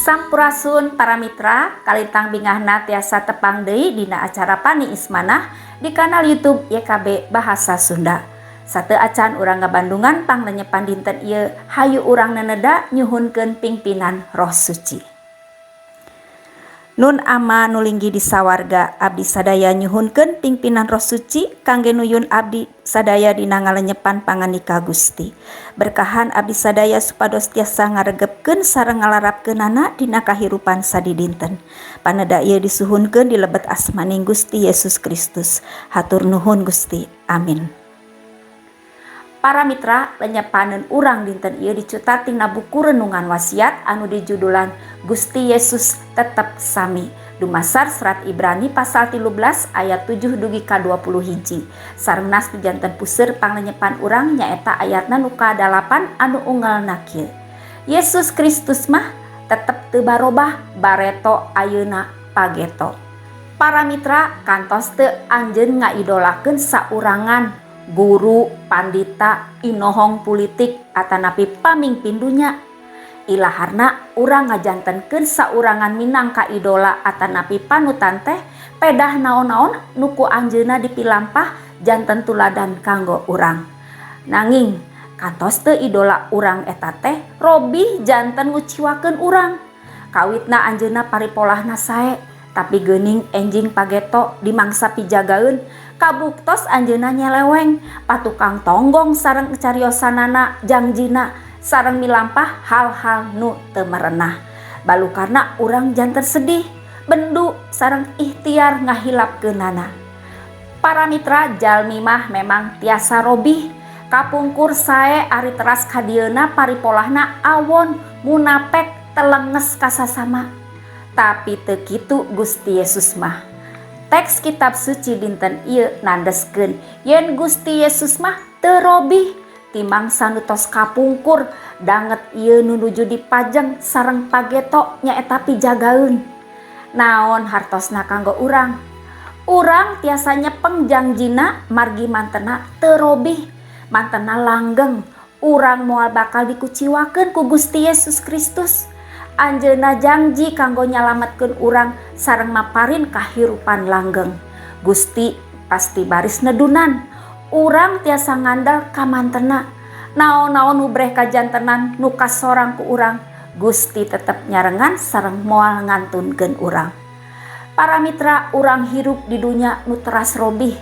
Sampurasun para mitra, kalitang bingahna tiasa tepang deui dina acara Pani Ismanah di kanal YouTube YKB Bahasa Sunda. Sate acan urang ngabandungan panglenyepan dinten ieu hayu urang neneda nyuhunkeun pingpinan Roh Suci. Nun ama nulinggi di sawarga abdi sadaya nyuhunkeun pingpinan Roh Suci kangge nuyun abdi sadaya dina ngalenyepan panganika Gusti. Berkahan abdi sadaya supados tiasa ngaregepkeun sareng ngalarapkeunana dina kahirupan sadidinten. Paneda ieu disuhunkeun di lebet asmaning Gusti Yesus Kristus. Hatur nuhun Gusti. Amin. Para mitra, lenyepaneun urang dinten ieu dicutat tina buku renungan wasiat anu dijudulan Gusti Yesus tetep sami. Dumasar serat Ibrani pasal 13 ayat 7 dugi ka 20 hiji. Sareng nas janten puseur panglenyepan urang nyaeta ayatna nu ka-8 anu unggalna kieu. Yesus Kristus mah tetep teu barobah, bareto ayeuna pageto. Para mitra, kantos teu anjeun ngaidolakeun saurangan guru, pandita, inohong politik, atanapi pamingpin dunya. Ilaharna urang ngajantenkeun saurangan minangka idola atanapi panutan teh pedah naon-naon nuku anjeunna dipilampah janten tuladan kanggo urang. Nanging kantos teu idola urang eta teh robih janten nguciwakeun urang. Kawitna anjeunna paripolahna sae tapi geuning enjing pageto dimangsa pijagaeun. Kabuktos anjeunna nyeleweng, patukang tonggong sareng cariosanana jangjina sareng milampah hal-hal nu teu marenah. Balukarna urang janten sedih, bendu sareng ikhtiar ngahilapkeunana. Para mitra, jalmi mah memang tiasa robih, kapungkur sae ari teras kadieuna paripolahna awon, munapek, telenges kasasama. Tapi teu kitu Gusti Yesus mah. Teks kitab suci dinten ieu nandeskeun yen Gusti Yesus mah teu robih timang sanutos kapungkur danget ieu nu nuju dipajeng sareng pageto nyaeta pijagaeun. Naon hartosna kanggo urang? Urang tiasa nyepeng jangjina margi mantena teu robih, mantena langgeng. Urang moal bakal dikuciwakeun ku Gusti Yesus Kristus. Anjeunna janji kanggo nyalametkeun urang sareng maparin kahirupan langgeng. Gusti pasti baris nedunan. Urang tiasa ngandel ka mantena. Naon-naon nu breh kajantenan nu kasorang ku urang, Gusti tetep nyarengan sareng moal ngantunkeun urang. Para mitra, urang hirup di dunya nu teras robih.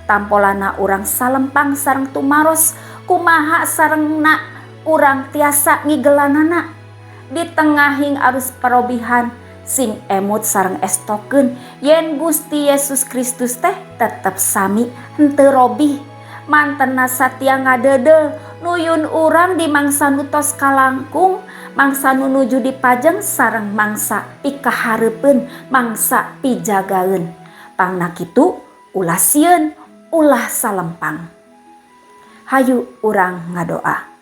Tampolana urang salempang sareng tumaros kumaha sarengna urang tiasa ngigelanana. Di tengahing arus parobihan sing emut sareng estokeun yen Gusti Yesus Kristus teh tetep sami henteu robih. Mantena satia ngadedel nuyun urang di mangsa nu tos kalangkung, mangsa nu nuju dipajeng sareng mangsa pikahareupeun, mangsa pijagaeun. Pangna kitu ulah sieun, ulah salempang. Hayu urang ngadoa.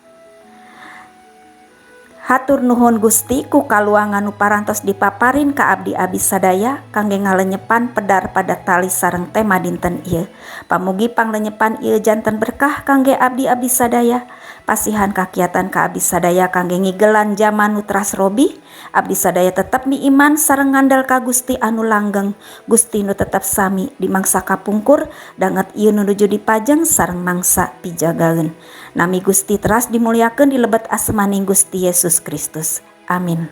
Hatur nuhun Gusti ku kaluangan nu parantos dipaparin ka abdi-abdi sadaya kangge ngalenyepan pedar pada tali sareng tema dinten ieu. Pamugi panglenyepan ieu janten berkah kangge abdi-abdi sadaya. Pasihan kakiatan ka abdi sadaya kangge ngigelan jaman nu teras robih. Abdi sadaya tetep miiman sareng ngandel ka Gusti anu langgeng. Gusti nu tetep sami di mangsa kapungkur danget ieu nu nuju dipajeng sareng mangsa pijagaeun. Nami Gusti teras dimuliakeun di lebet asmaning Gusti Yesus Kristus. Amin.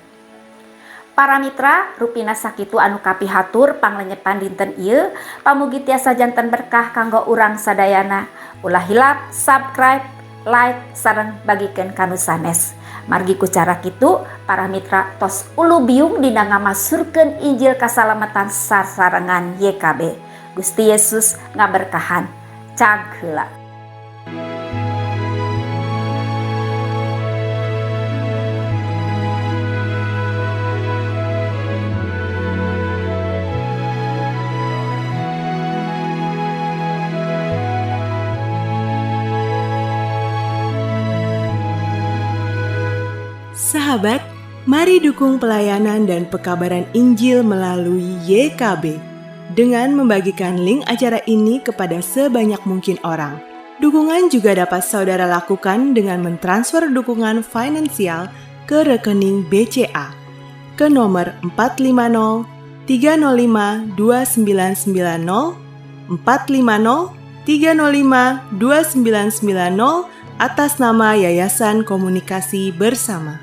Para mitra, rupina sakitu anu kapihatur panglenyepan dinten ieu, pamugi tiasa janten berkah kanggo urang sadayana. Ulah hilap, subscribe, like, sareng bagikeun kanu sanes. Margi ku cara kitu, para mitra tos ulu biung dina ngamasurkeun Injil kasalametan sasarengan YKB. Gusti Yesus ngaberkahan. Cag heula. Sahabat, mari dukung pelayanan dan pekabaran Injil melalui YKB dengan membagikan link acara ini kepada sebanyak mungkin orang. Dukungan juga dapat saudara lakukan dengan mentransfer dukungan finansial ke rekening BCA ke nomor 450 305 2990, 450 305 2990 atas nama Yayasan Komunikasi Bersama.